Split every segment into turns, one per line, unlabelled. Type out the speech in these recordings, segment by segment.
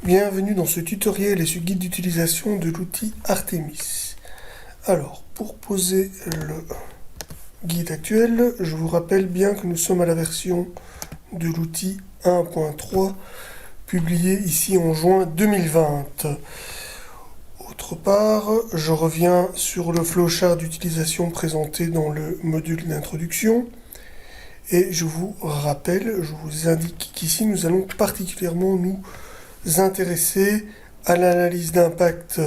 Bienvenue dans ce tutoriel et ce guide d'utilisation de l'outil Artemis. Alors, pour poser le guide actuel, je vous rappelle bien que nous sommes à la version de l'outil 1.3 publié ici en juin 2020. Autre part, je reviens sur le flowchart d'utilisation présenté dans le module d'introduction. Et je vous rappelle, je vous indique qu'ici nous allons particulièrement nous intéresser à l'analyse d'impact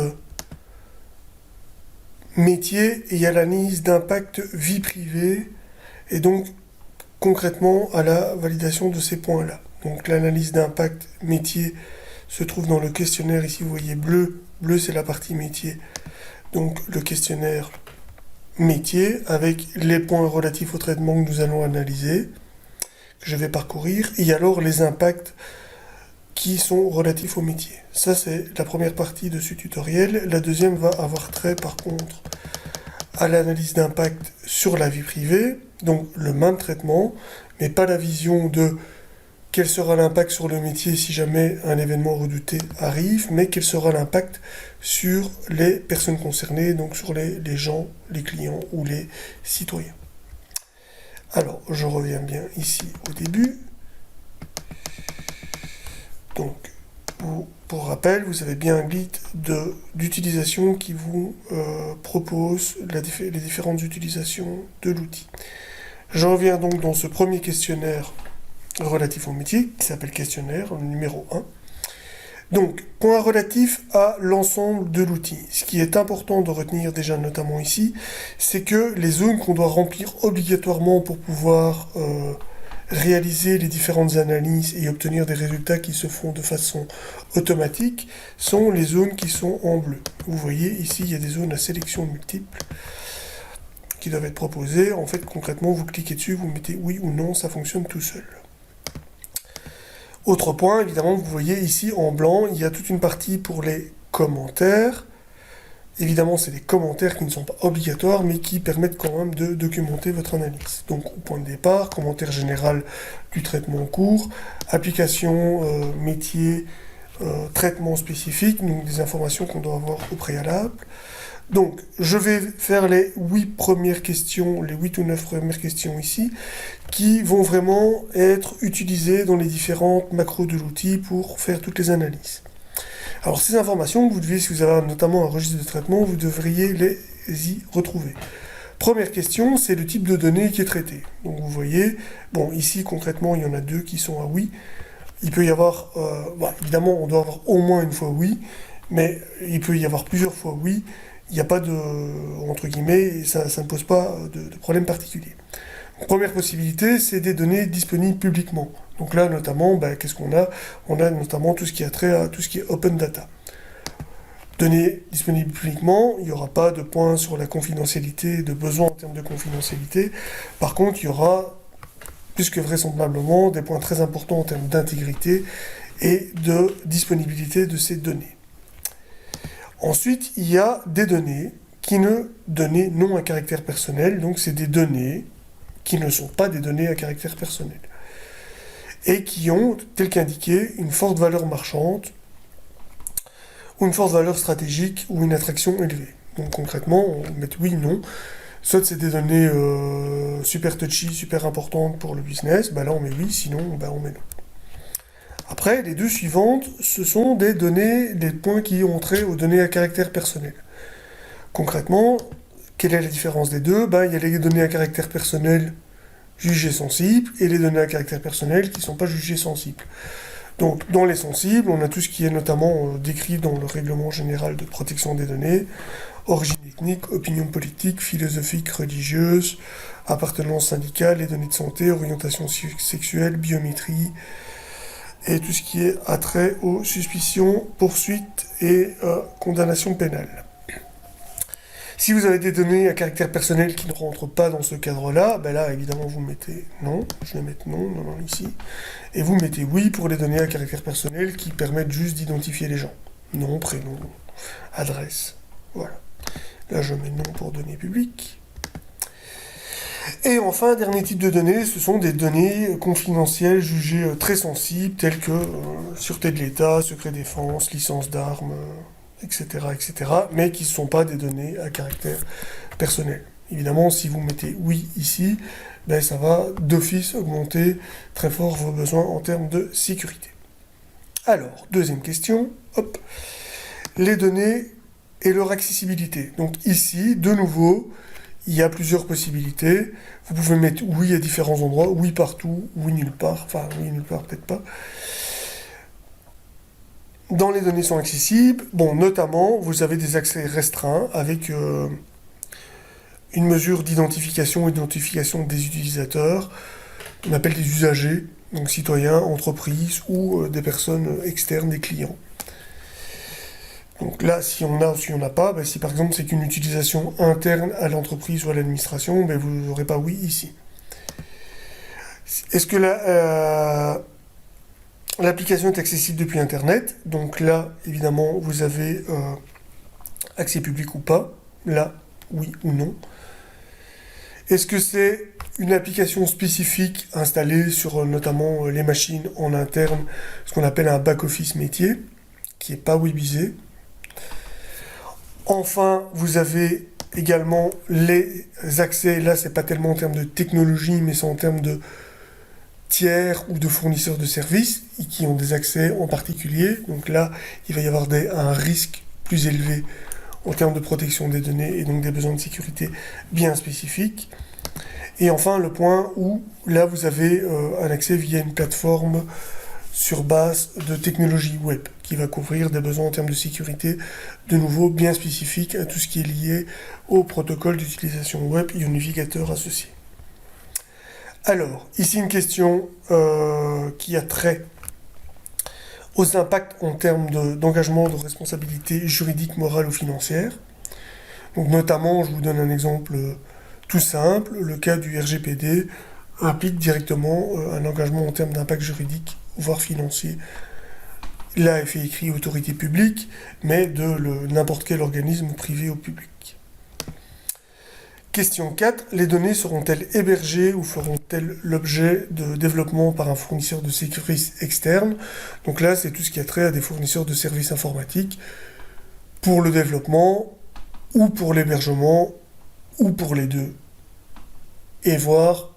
métier et à l'analyse d'impact vie privée, et donc concrètement à la validation de ces points-là. Donc l'analyse d'impact métier se trouve dans le questionnaire, ici vous voyez bleu c'est la partie métier, donc le questionnaire métier avec les points relatifs au traitement que nous allons analyser, que je vais parcourir, et alors les impacts qui sont relatifs au métier. Ça c'est la première partie de ce tutoriel. La deuxième va avoir trait par contre à l'analyse d'impact sur la vie privée, donc le même traitement, mais pas la vision de quel sera l'impact sur le métier si jamais un événement redouté arrive, mais quel sera l'impact sur les personnes concernées, donc sur les gens, les clients ou les citoyens. Alors, je reviens bien ici au début. Donc, pour rappel, vous avez bien un guide d'utilisation qui vous propose les différentes utilisations de l'outil. Je reviens donc dans ce premier questionnaire relatif au métier, qui s'appelle questionnaire numéro 1. Donc, point relatif à l'ensemble de l'outil. Ce qui est important de retenir déjà notamment ici, c'est que les zones qu'on doit remplir obligatoirement pour pouvoir réaliser les différentes analyses et obtenir des résultats qui se font de façon automatique sont les zones qui sont en bleu. Vous voyez ici, il y a des zones à sélection multiple qui doivent être proposées. En fait, concrètement, vous cliquez dessus, vous mettez oui ou non, ça fonctionne tout seul. Autre point, évidemment, vous voyez ici en blanc, il y a toute une partie pour les commentaires. Évidemment, c'est des commentaires qui ne sont pas obligatoires, mais qui permettent quand même de documenter votre analyse. Donc, au point de départ, commentaire général du traitement en cours, application, métier, traitement spécifique, donc des informations qu'on doit avoir au préalable. Donc, je vais faire les 8 premières questions, les 8 ou 9 premières questions ici, qui vont vraiment être utilisées dans les différentes macros de l'outil pour faire toutes les analyses. Alors, ces informations, vous devez, si vous avez notamment un registre de traitement, vous devriez les y retrouver. Première question, c'est le type de données qui est traité. Donc, vous voyez, bon, ici, concrètement, il y en a 2 qui sont à oui. Il peut y avoir, évidemment, on doit avoir au moins une fois oui, mais il peut y avoir plusieurs fois oui. Il n'y a pas de, entre guillemets, ça ne pose pas de problème particulier. Première possibilité, c'est des données disponibles publiquement. Donc là, notamment, qu'est-ce qu'on a? On a notamment tout ce qui a trait à tout ce qui est open data. Données disponibles publiquement, il n'y aura pas de point sur la confidentialité, de besoin en termes de confidentialité. Par contre, il y aura, plus que vraisemblablement, des points très importants en termes d'intégrité et de disponibilité de ces données. Ensuite, il y a des données non à caractère personnel, donc c'est des données qui ne sont pas des données à caractère personnel, et qui ont, tel qu'indiqué, une forte valeur marchande, ou une forte valeur stratégique, ou une attraction élevée. Donc concrètement, on met oui, non. Soit c'est des données super touchy, super importantes pour le business, là on met oui, sinon on met non. Après, les 2 suivantes, ce sont des données, des points qui ont trait aux données à caractère personnel. Concrètement, quelle est la différence des deux? Il y a les données à caractère personnel jugées sensibles et les données à caractère personnel qui ne sont pas jugées sensibles. Donc, dans les sensibles, on a tout ce qui est notamment décrit dans le règlement général de protection des données, origine ethnique, opinion politique, philosophique, religieuse, appartenance syndicale, les données de santé, orientation sexuelle, biométrie, et tout ce qui est attrait aux suspicions, poursuites et condamnations pénales. Si vous avez des données à caractère personnel qui ne rentrent pas dans ce cadre-là, là évidemment vous mettez non, je vais mettre non ici, et vous mettez oui pour les données à caractère personnel qui permettent juste d'identifier les gens. Nom, prénom, adresse, voilà. Là je mets non pour données publiques. Et enfin, dernier type de données, ce sont des données confidentielles jugées très sensibles, telles que sûreté de l'État, secret défense, licence d'armes, etc., etc., mais qui ne sont pas des données à caractère personnel. Évidemment, si vous mettez oui ici, ben, ça va d'office augmenter très fort vos besoins en termes de sécurité. Alors, deuxième question, hop, les données et leur accessibilité. Donc ici, de nouveau, il y a plusieurs possibilités. Vous pouvez mettre oui à différents endroits, oui partout, oui nulle part, enfin oui nulle part peut-être pas. Dans les données sont accessibles, bon, notamment, vous avez des accès restreints avec une mesure d'identification et d'identification des utilisateurs, on appelle des usagers, donc citoyens, entreprises ou des personnes externes, des clients. Donc là, si on a ou si on n'a pas, ben, si par exemple c'est une utilisation interne à l'entreprise ou à l'administration, ben, vous n'aurez pas oui ici. Est-ce que l'application est accessible depuis Internet? Donc là, évidemment, vous avez accès public ou pas. Là, oui ou non. Est-ce que c'est une application spécifique installée sur notamment les machines en interne, ce qu'on appelle un back-office métier, qui n'est pas webisé? Enfin, vous avez également les accès, là c'est pas tellement en termes de technologie, mais c'est en termes de tiers ou de fournisseurs de services qui ont des accès en particulier. Donc là, il va y avoir un risque plus élevé en termes de protection des données et donc des besoins de sécurité bien spécifiques. Et enfin, le point où là vous avez un accès via une plateforme sur base de technologie web, qui va couvrir des besoins en termes de sécurité, de nouveau bien spécifiques à tout ce qui est lié au protocole d'utilisation web et aux navigateurs associés. Alors, ici une question qui a trait aux impacts en termes d'engagement de responsabilité juridique, morale ou financière. Donc notamment, je vous donne un exemple tout simple, le cas du RGPD implique directement un engagement en termes d'impact juridique voire financier. Là, il fait écrit autorité publique, mais de n'importe quel organisme privé ou public. Question 4. Les données seront-elles hébergées ou feront-elles l'objet de développement par un fournisseur de services externe? Donc là, c'est tout ce qui a trait à des fournisseurs de services informatiques pour le développement ou pour l'hébergement ou pour les deux. Et voir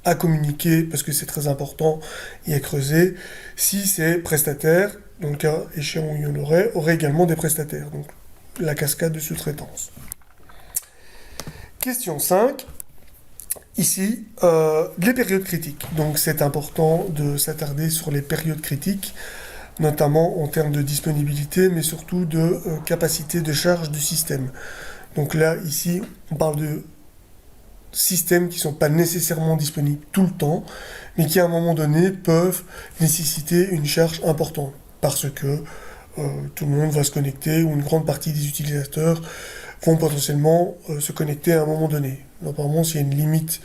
à communiquer, parce que c'est très important, et à creuser, si ces prestataires, dans le cas échéant où il y en auraient également des prestataires, donc la cascade de sous-traitance. Question 5, ici, les périodes critiques. Donc c'est important de s'attarder sur les périodes critiques, notamment en termes de disponibilité, mais surtout de capacité de charge du système. Donc là, ici, on parle de systèmes qui ne sont pas nécessairement disponibles tout le temps, mais qui à un moment donné peuvent nécessiter une charge importante, parce que tout le monde va se connecter, ou une grande partie des utilisateurs vont potentiellement se connecter à un moment donné. Apparemment, s'il y a une limite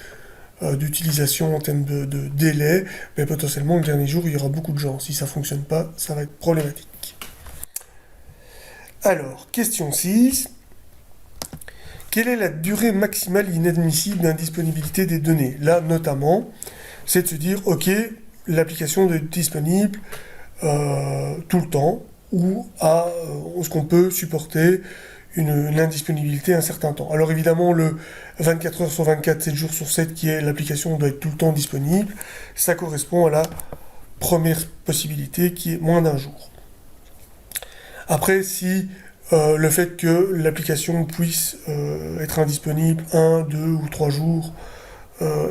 d'utilisation en termes de délai, mais potentiellement le dernier jour, il y aura beaucoup de gens. Si ça ne fonctionne pas, ça va être problématique. Alors, question 6. Quelle est la durée maximale inadmissible d'indisponibilité des données? Là, notamment, c'est de se dire, ok, l'application doit être disponible tout le temps, ou est-ce qu'on peut supporter une indisponibilité un certain temps. Alors évidemment, le 24 heures sur 24, 7 jours sur 7, qui est l'application doit être tout le temps disponible, ça correspond à la première possibilité, qui est moins d'un jour. Après, si le fait que l'application puisse être indisponible 1, 2 ou 3 jours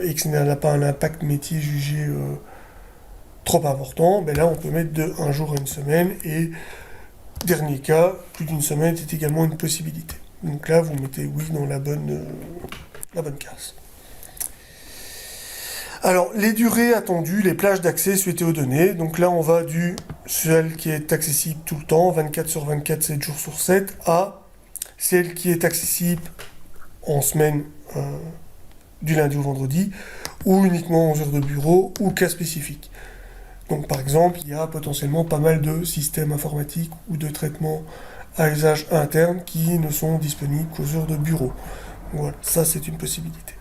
et que ça n'a pas un impact métier jugé trop important, ben là on peut mettre de 1 jour à 1 semaine et dernier cas, plus d'une semaine c'est également une possibilité. Donc là vous mettez oui dans la bonne case. Alors, les durées attendues, les plages d'accès souhaitées aux données. Donc là, on va du celle qui est accessible tout le temps, 24 sur 24, 7 jours sur 7, à celle qui est accessible en semaine du lundi au vendredi, ou uniquement en heures de bureau, ou cas spécifiques. Donc par exemple, il y a potentiellement pas mal de systèmes informatiques ou de traitements à usage interne qui ne sont disponibles qu'aux heures de bureau. Voilà, ça c'est une possibilité.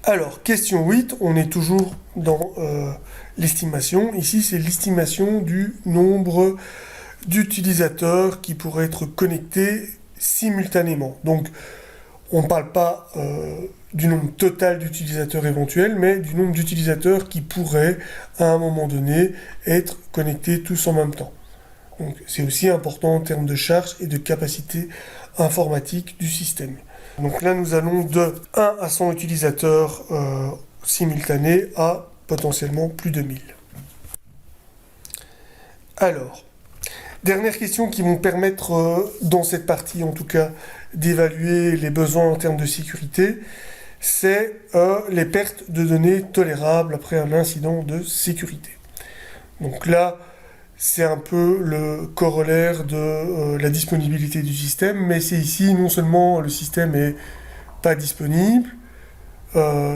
Alors, question 8, on est toujours dans l'estimation. Ici, c'est l'estimation du nombre d'utilisateurs qui pourraient être connectés simultanément. Donc, on ne parle pas du nombre total d'utilisateurs éventuels, mais du nombre d'utilisateurs qui pourraient, à un moment donné, être connectés tous en même temps. Donc, c'est aussi important en termes de charge et de capacité informatique du système. Donc là, nous allons de 1 à 100 utilisateurs simultanés à potentiellement plus de 1000. Alors, dernière question qui vont permettre, dans cette partie en tout cas, d'évaluer les besoins en termes de sécurité, c'est les pertes de données tolérables après un incident de sécurité. Donc là, c'est un peu le corollaire de la disponibilité du système, mais c'est ici non seulement le système est pas disponible,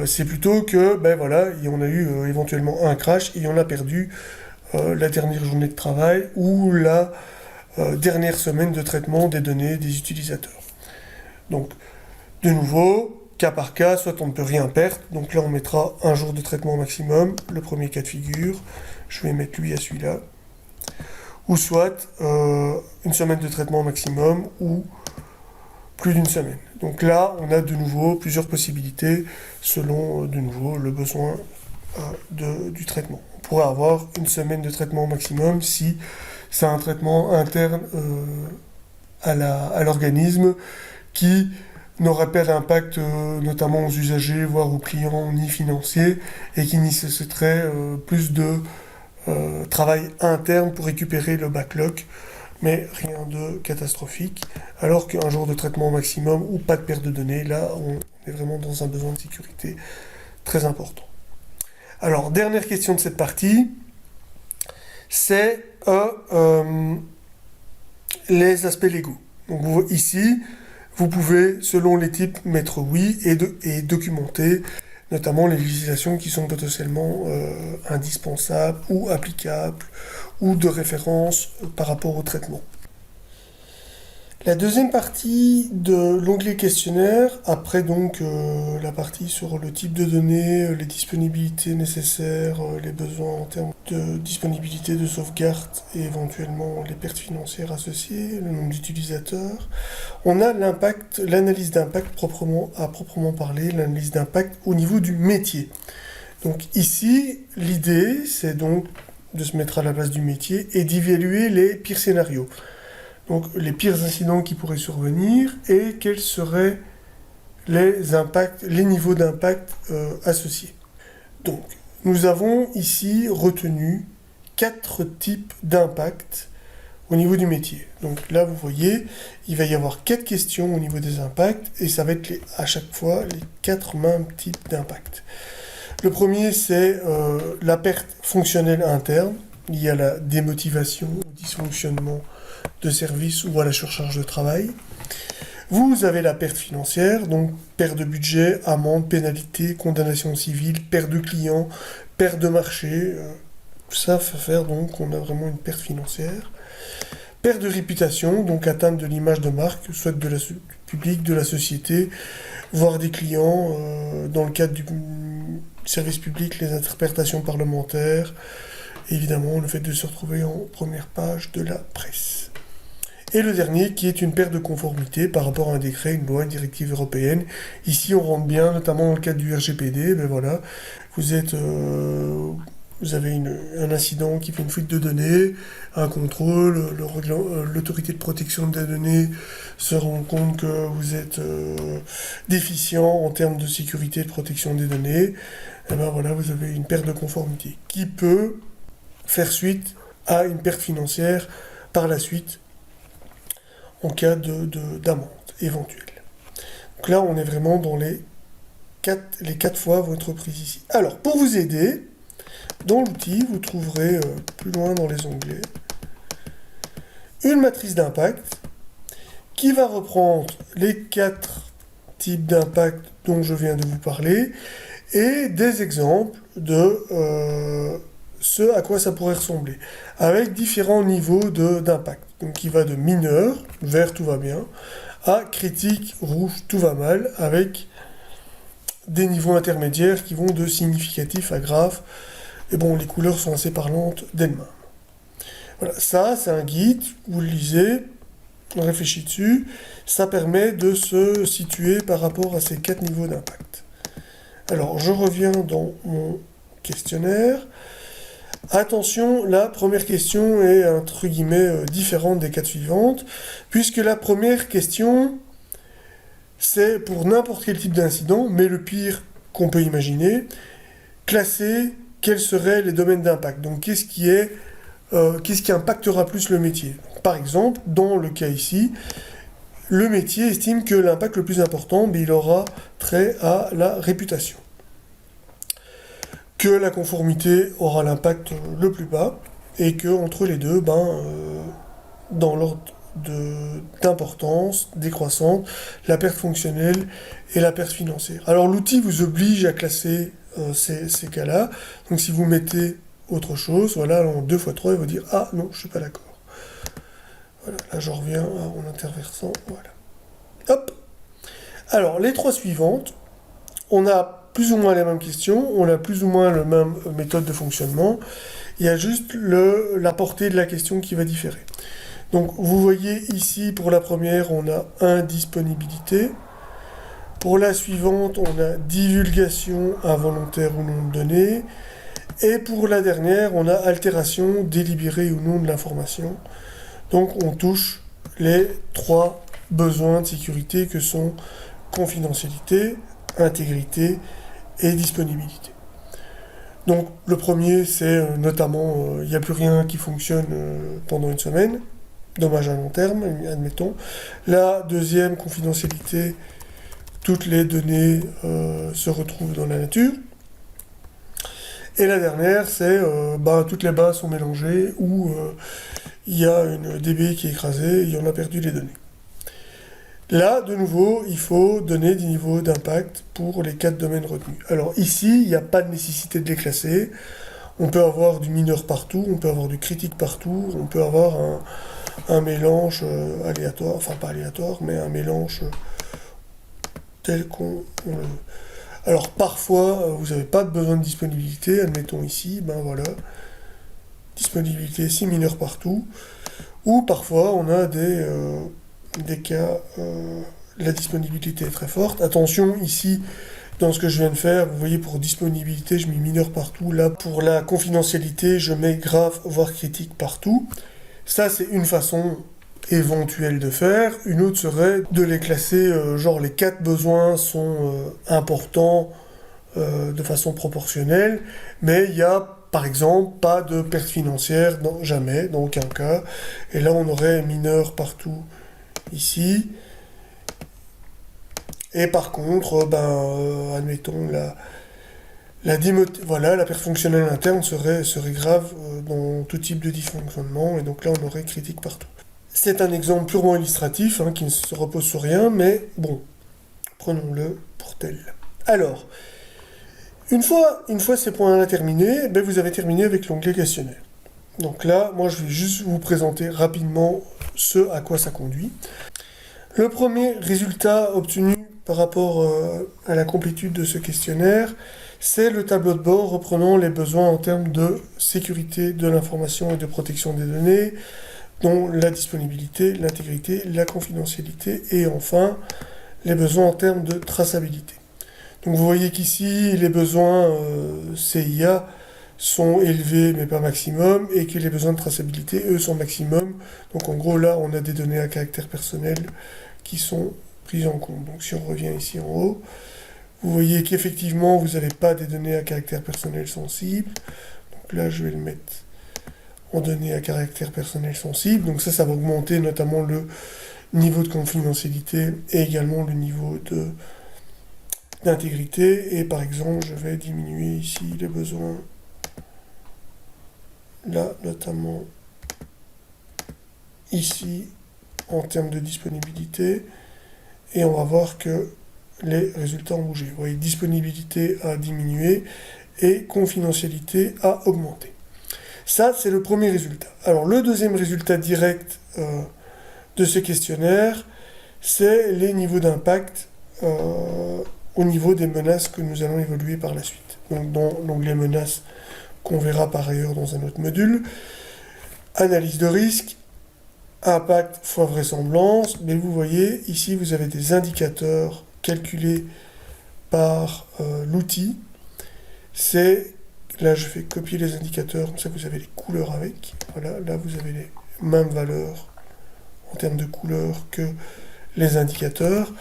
c'est plutôt que, ben voilà, on a eu éventuellement un crash et on a perdu la dernière journée de travail ou la dernière semaine de traitement des données des utilisateurs. Donc, de nouveau, cas par cas, soit on ne peut rien perdre, donc là on mettra un jour de traitement maximum, le premier cas de figure, je vais mettre lui à celui-là, ou soit une semaine de traitement maximum ou plus d'une semaine. Donc là, on a de nouveau plusieurs possibilités selon de nouveau le besoin du traitement. On pourrait avoir une semaine de traitement maximum si c'est un traitement interne à l'organisme qui n'aurait pas d'impact notamment aux usagers, voire aux clients, ni financiers, et qui nécessiterait plus de travail interne pour récupérer le backlog, mais rien de catastrophique. Alors qu'un jour de traitement maximum ou pas de perte de données, là on est vraiment dans un besoin de sécurité très important. Alors, dernière question de cette partie, c'est les aspects légaux. Donc ici, vous pouvez, selon les types, mettre oui et documenter notamment les législations qui sont potentiellement indispensables ou applicables ou de référence par rapport au traitement. La deuxième partie de l'onglet questionnaire, après donc la partie sur le type de données, les disponibilités nécessaires, les besoins en termes de disponibilité de sauvegarde et éventuellement les pertes financières associées, le nombre d'utilisateurs, on a l'impact, l'analyse d'impact à proprement parler, l'analyse d'impact au niveau du métier. Donc ici, l'idée, c'est donc de se mettre à la place du métier et d'évaluer les pires scénarios. Donc les pires incidents qui pourraient survenir et quels seraient les impacts, les niveaux d'impact associés. Donc nous avons ici retenu 4 types d'impact au niveau du métier. Donc là vous voyez, il va y avoir 4 questions au niveau des impacts et ça va être à chaque fois les 4 mêmes types d'impact. Le premier c'est la perte fonctionnelle interne liée à la démotivation, au dysfonctionnement de service ou à la surcharge de travail. Vous avez la perte financière, donc perte de budget, amende, pénalité, condamnation civile, perte de clients, perte de marché. Ça fait faire donc qu'on a vraiment une perte financière. Perte de réputation, donc atteinte de l'image de marque, soit de la public, de la société, voire des clients, dans le cadre du service public, les interprétations parlementaires, évidemment le fait de se retrouver en première page de la presse. Et le dernier qui est une perte de conformité par rapport à un décret, une loi, une directive européenne. Ici on rentre bien, notamment dans le cadre du RGPD, ben voilà, vous avez un incident qui fait une fuite de données, un contrôle, l'autorité de protection des données se rend compte que vous êtes déficient en termes de sécurité et de protection des données, et ben voilà, vous avez une perte de conformité qui peut faire suite à une perte financière par la suite en cas d'amende éventuelle. Donc là, on est vraiment dans les 4 fois vont être prises ici. Alors, pour vous aider, dans l'outil, vous trouverez plus loin dans les onglets une matrice d'impact qui va reprendre les 4 types d'impact dont je viens de vous parler et des exemples de ce à quoi ça pourrait ressembler, avec différents niveaux d'impact. Donc qui va de mineur, vert tout va bien, à critique, rouge tout va mal, avec des niveaux intermédiaires qui vont de significatif à grave. Et bon, les couleurs sont assez parlantes d'elles-mêmes. Voilà, ça c'est un guide, vous le lisez, on réfléchit dessus, ça permet de se situer par rapport à ces 4 niveaux d'impact. Alors, je reviens dans mon questionnaire. Attention, la première question est entre guillemets différente des 4 suivantes, puisque la première question, c'est pour n'importe quel type d'incident, mais le pire qu'on peut imaginer, classer quels seraient les domaines d'impact. Donc, qu'est-ce qui impactera plus le métier? Par exemple, dans le cas ici, le métier estime que l'impact le plus important, il aura trait à la réputation. Que la conformité aura l'impact le plus bas, et que entre les deux, dans l'ordre d'importance décroissante, la perte fonctionnelle et la perte financière. Alors l'outil vous oblige à classer ces cas-là. Donc si vous mettez autre chose, voilà, en 2 x 3, il va dire « Ah non, je ne suis pas d'accord ». Voilà, là je reviens en interversant, voilà. Hop. Alors, les 3 suivantes, on a plus ou moins les mêmes questions, on a plus ou moins la même méthode de fonctionnement, il y a juste la portée de la question qui va différer. Donc, vous voyez ici, pour la première, on a indisponibilité. Pour la suivante, on a divulgation involontaire ou non de données. Et pour la dernière, on a altération délibérée ou non de l'information. Donc on touche les 3 besoins de sécurité que sont confidentialité, intégrité et disponibilité. Donc le premier, c'est notamment, il n'y a plus rien qui fonctionne pendant une semaine, dommage à long terme, admettons. La deuxième, confidentialité, toutes les données se retrouvent dans la nature. Et la dernière, c'est toutes les bases sont mélangées ou il y a une DB qui est écrasée et on a perdu les données. Là, de nouveau, il faut donner des niveaux d'impact pour les 4 domaines retenus. Alors ici, il n'y a pas de nécessité de les classer. On peut avoir du mineur partout, on peut avoir du critique partout, on peut avoir un mélange aléatoire, enfin pas aléatoire, mais un mélange tel qu'on le... Alors parfois, vous n'avez pas besoin de disponibilité, admettons ici, voilà, disponibilité 6 mineurs partout, ou parfois on a des cas, la disponibilité est très forte. Attention, ici, dans ce que je viens de faire, vous voyez, pour disponibilité, je mets mineur partout, là, pour la confidentialité, je mets grave, voire critique partout. Ça, c'est une façon éventuelle de faire. Une autre serait de les classer, genre les 4 besoins sont importants de façon proportionnelle, mais il y a par exemple pas de perte financière, jamais, dans aucun cas. Et là on aurait mineur partout ici. Et par contre, admettons la perte fonctionnelle interne serait grave dans tout type de dysfonctionnement, et donc là on aurait critique partout. C'est un exemple purement illustratif, qui ne se repose sur rien, mais bon, prenons-le pour tel. Alors, une fois ces points-là terminés, vous avez terminé avec l'onglet questionnaire. Donc là, moi je vais juste vous présenter rapidement ce à quoi ça conduit. Le premier résultat obtenu par rapport à la complétude de ce questionnaire, c'est le tableau de bord reprenant les besoins en termes de sécurité de l'information et de protection des données, dont la disponibilité, l'intégrité, la confidentialité et enfin les besoins en termes de traçabilité. Donc vous voyez qu'ici les besoins CIA sont élevés mais pas maximum et que les besoins de traçabilité eux sont maximum. Donc en gros là on a des données à caractère personnel qui sont prises en compte. Donc si on revient ici en haut, vous voyez qu'effectivement vous n'avez pas des données à caractère personnel sensible. Donc là je vais le mettre en données à caractère personnel sensible. Donc ça va augmenter notamment le niveau de confidentialité et également le niveau d'intégrité. Et par exemple, je vais diminuer ici les besoins. Là, notamment ici, en termes de disponibilité. Et on va voir que les résultats ont bougé. Vous voyez, disponibilité a diminué et confidentialité a augmenté. Ça, c'est le premier résultat. Alors, le deuxième résultat direct de ce questionnaire, c'est les niveaux d'impact au niveau des menaces que nous allons évoluer par la suite. Donc dans l'onglet menaces qu'on verra par ailleurs dans un autre module, analyse de risque, impact fois vraisemblance, mais vous voyez ici vous avez des indicateurs calculés par l'outil. Là je fais copier les indicateurs, comme ça vous avez les couleurs avec. Voilà, là vous avez les mêmes valeurs en termes de couleurs que les indicateurs.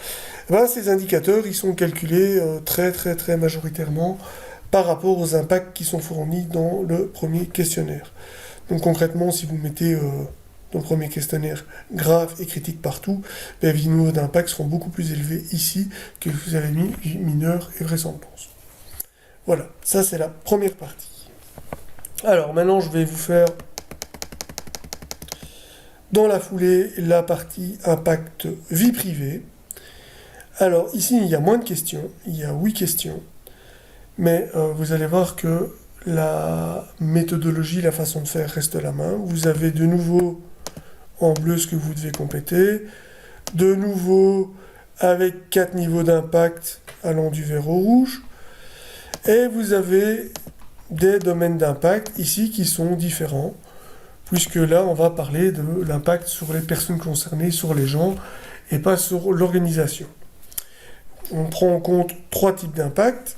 Ces indicateurs, ils sont calculés très majoritairement par rapport aux impacts qui sont fournis dans le premier questionnaire. Donc concrètement, si vous mettez dans le premier questionnaire grave et critique partout, les niveaux d'impact seront beaucoup plus élevés ici que si vous avez mis mineur et vraisemblance. Voilà, ça c'est la première partie. Alors maintenant, je vais vous faire dans la foulée la partie impact vie privée. Alors ici, il y a moins de questions, il y a 8 questions, mais vous allez voir que la méthodologie, la façon de faire reste la même. Vous avez de nouveau en bleu ce que vous devez compléter, de nouveau avec 4 niveaux d'impact allant du vert au rouge, et vous avez des domaines d'impact ici qui sont différents, puisque là on va parler de l'impact sur les personnes concernées, sur les gens, et pas sur l'organisation. On prend en compte 3 types d'impact: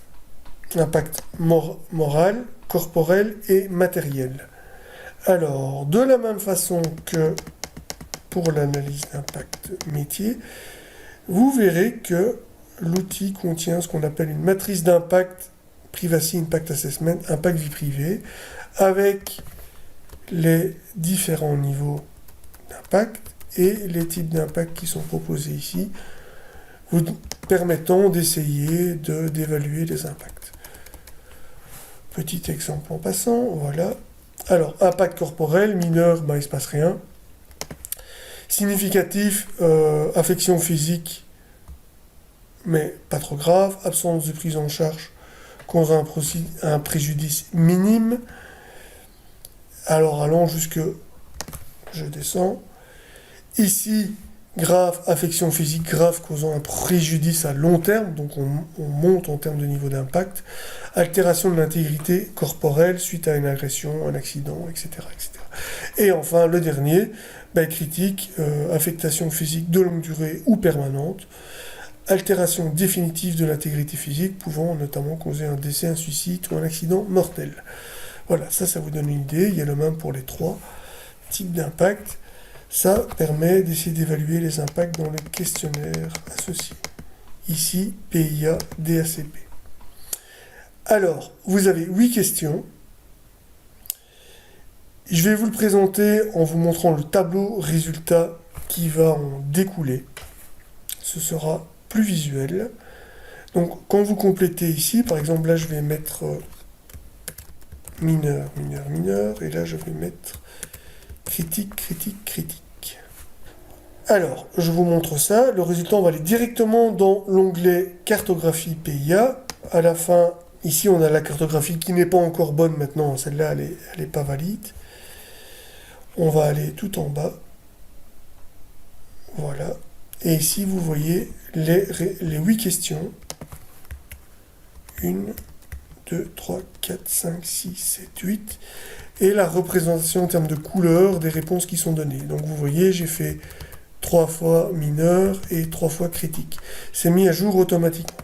impact moral, corporel et matériel. Alors, de la même façon que pour l'analyse d'impact métier, vous verrez que l'outil contient ce qu'on appelle une matrice d'impact Privacy Impact Assessment, impact vie privée, avec les différents niveaux d'impact et les types d'impact qui sont proposés ici, vous permettant d'essayer d'évaluer les impacts. Petit exemple en passant, voilà. Alors, impact corporel, mineur, il ne se passe rien. Significatif, affection physique, mais pas trop grave. Absence de prise en charge, cause un préjudice minime. Alors, allons jusque... Je descends. Ici, grave, affection physique grave causant un préjudice à long terme, donc on monte en termes de niveau d'impact. Altération de l'intégrité corporelle suite à une agression, un accident, etc. etc. Et enfin, le dernier, critique, affectation physique de longue durée ou permanente, altération définitive de l'intégrité physique pouvant notamment causer un décès, un suicide ou un accident mortel. Voilà, ça vous donne une idée. Il y a le même pour les 3 types d'impact. Ça permet d'essayer d'évaluer les impacts dans le questionnaire associé. Ici, PIA, DACP. Alors, vous avez 8 questions. Je vais vous le présenter en vous montrant le tableau résultat qui va en découler. Ce sera plus visuel. Donc, quand vous complétez ici, par exemple, là, je vais mettre mineur, mineur, mineur, et là, je vais mettre critique, critique, critique. Alors, je vous montre ça. Le résultat, on va aller directement dans l'onglet cartographie PIA. À la fin, ici, on a la cartographie qui n'est pas encore bonne maintenant. Celle-là, elle est pas valide. On va aller tout en bas. Voilà. Et ici, vous voyez les 8 questions. 1, 2, 3, 4, 5, 6, 7, 8. Et la représentation en termes de couleurs des réponses qui sont données. Donc, vous voyez, j'ai fait 3 fois mineur et 3 fois critique. C'est mis à jour automatiquement.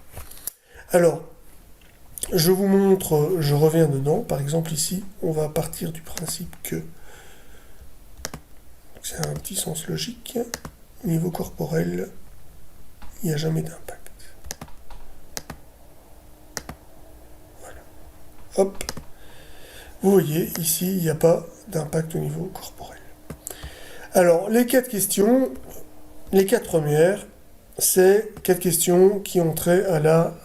Alors, je vous montre, je reviens dedans. Par exemple, ici, on va partir du principe que c'est un petit sens logique. Au niveau corporel, il n'y a jamais d'impact. Voilà. Hop. Vous voyez, ici, il n'y a pas d'impact au niveau corporel. Alors, les 4 questions, les 4 premières, c'est 4 questions qui ont trait à la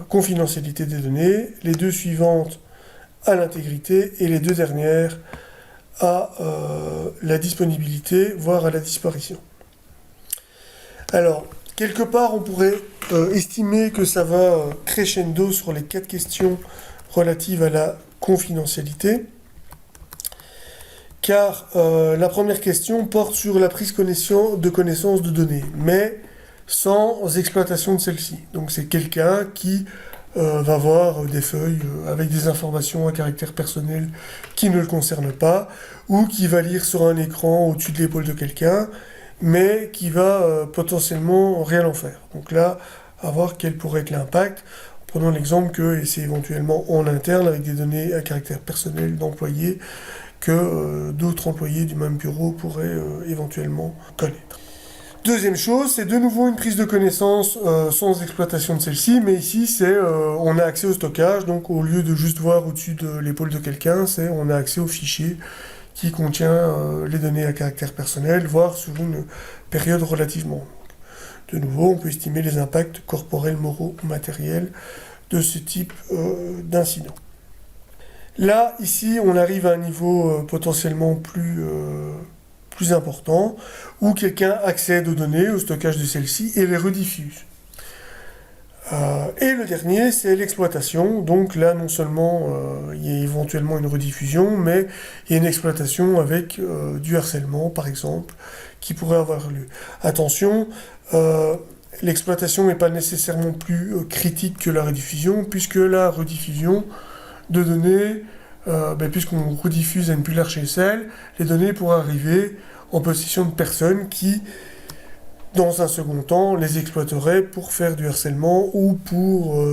confidentialité des données, les 2 suivantes à l'intégrité et les 2 dernières à la disponibilité, voire à la disparition. Alors, quelque part, on pourrait estimer que ça va crescendo sur les 4 questions relatives à la confidentialité, car la première question porte sur la prise de connaissance de données, mais sans exploitation de celle-ci. Donc c'est quelqu'un qui va voir des feuilles avec des informations à caractère personnel qui ne le concernent pas, ou qui va lire sur un écran au-dessus de l'épaule de quelqu'un, mais qui va potentiellement rien en faire. Donc là, à voir quel pourrait être l'impact. Prenons l'exemple que, et c'est éventuellement en interne, avec des données à caractère personnel d'employés, que d'autres employés du même bureau pourraient éventuellement connaître. Deuxième chose, c'est de nouveau une prise de connaissance sans exploitation de celle-ci, mais ici c'est on a accès au stockage, donc au lieu de juste voir au-dessus de l'épaule de quelqu'un, c'est on a accès au fichier qui contient les données à caractère personnel, voire sur une période relativement longue. De nouveau, on peut estimer les impacts corporels, moraux ou matériels de ce type d'incident. Là, ici, on arrive à un niveau potentiellement plus important, où quelqu'un accède aux données, au stockage de celles-ci, et les rediffuse. Et le dernier, c'est l'exploitation. Donc là, non seulement il y a éventuellement une rediffusion, mais il y a une exploitation avec du harcèlement, par exemple, qui pourrait avoir lieu. Attention, l'exploitation n'est pas nécessairement plus critique que la rediffusion, puisque la rediffusion de données, puisqu'on rediffuse à une plus large échelle, les données pourraient arriver en possession de personnes qui, dans un second temps, les exploiteraient pour faire du harcèlement ou pour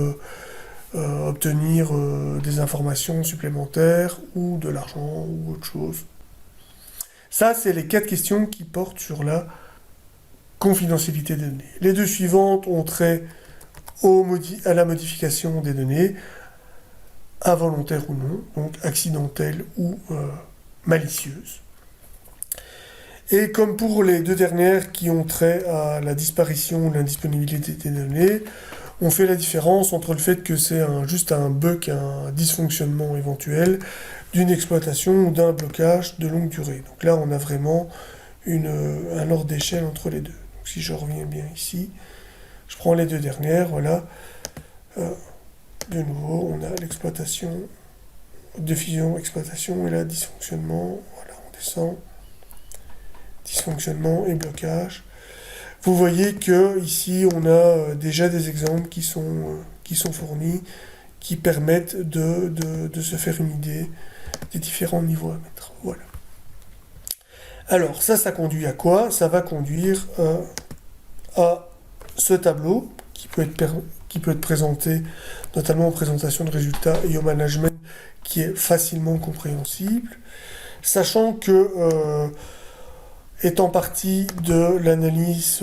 obtenir des informations supplémentaires ou de l'argent ou autre chose. Ça, c'est les 4 questions qui portent sur la confidentialité des données. Les 2 suivantes ont trait à la modification des données, involontaire ou non, donc accidentelle ou malicieuse. Et comme pour les 2 dernières qui ont trait à la disparition ou l'indisponibilité des données, on fait la différence entre le fait que c'est juste un bug, un dysfonctionnement éventuel d'une exploitation ou d'un blocage de longue durée. Donc là, on a vraiment un ordre d'échelle entre les deux. Donc si je reviens bien ici, je prends les 2 dernières, voilà. De nouveau, on a l'exploitation, diffusion, exploitation et là, dysfonctionnement. Voilà, on descend. Dysfonctionnement et blocage. Vous voyez que ici, on a déjà des exemples qui sont fournis, qui permettent de se faire une idée des différents niveaux à mettre. Voilà. Alors, ça conduit à quoi? Ça va conduire à ce tableau qui peut être présenté notamment en présentation de résultats et au management, qui est facilement compréhensible, sachant que étant partie de l'analyse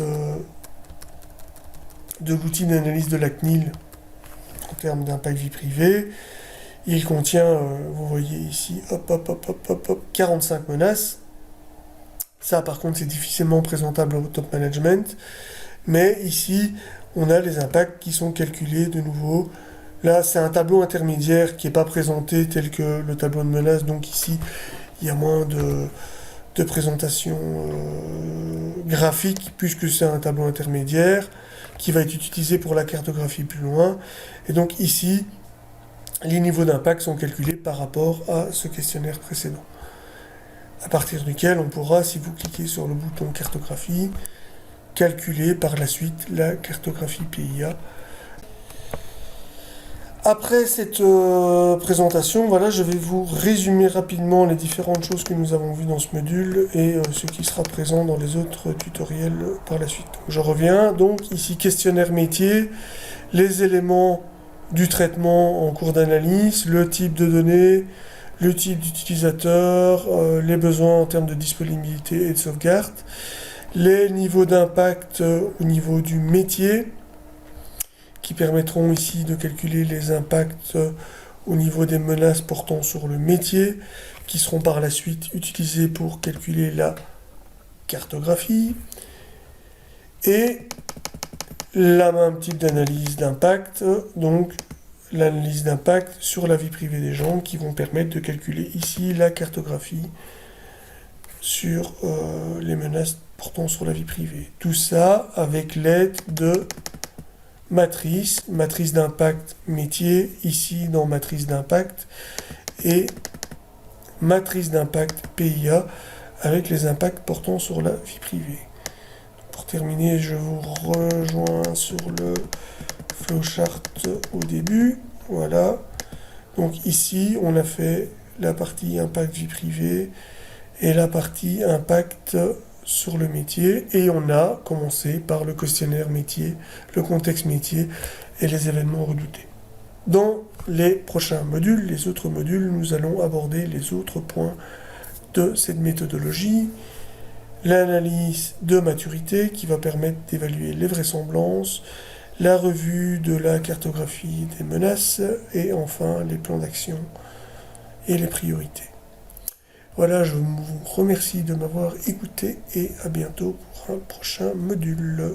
de l'outil d'analyse de la CNIL en termes d'impact vie privée, il contient, vous voyez ici, 45 menaces. Ça, par contre, c'est difficilement présentable au top management. Mais ici, on a les impacts qui sont calculés de nouveau. Là, c'est un tableau intermédiaire qui n'est pas présenté tel que le tableau de menaces. Donc ici, il y a moins de présentation graphique, puisque c'est un tableau intermédiaire qui va être utilisé pour la cartographie plus loin. Et donc ici, les niveaux d'impact sont calculés par rapport à ce questionnaire précédent, à partir duquel on pourra, si vous cliquez sur le bouton cartographie, calculer par la suite la cartographie PIA. Après cette présentation, voilà, je vais vous résumer rapidement les différentes choses que nous avons vues dans ce module et ce qui sera présent dans les autres tutoriels par la suite. Donc, je reviens, donc ici questionnaire métier, les éléments du traitement en cours d'analyse, le type de données, le type d'utilisateur, les besoins en termes de disponibilité et de sauvegarde, les niveaux d'impact au niveau du métier, qui permettront ici de calculer les impacts au niveau des menaces portant sur le métier, qui seront par la suite utilisés pour calculer la cartographie, et la même type d'analyse d'impact, donc l'analyse d'impact sur la vie privée des gens, qui vont permettre de calculer ici la cartographie sur les menaces portant sur la vie privée. Tout ça avec l'aide de matrice d'impact métier, ici dans matrice d'impact, et matrice d'impact PIA, avec les impacts portant sur la vie privée. Pour terminer, je vous rejoins sur le flowchart au début. Voilà. Donc ici, on a fait la partie impact vie privée et la partie impact sur le métier. Et on a commencé par le questionnaire métier, le contexte métier et les événements redoutés. Dans les prochains modules, les autres modules, nous allons aborder les autres points de cette méthodologie. L'analyse de maturité qui va permettre d'évaluer les vraisemblances, la revue de la cartographie des menaces et enfin les plans d'action et les priorités. Voilà, je vous remercie de m'avoir écouté et à bientôt pour un prochain module.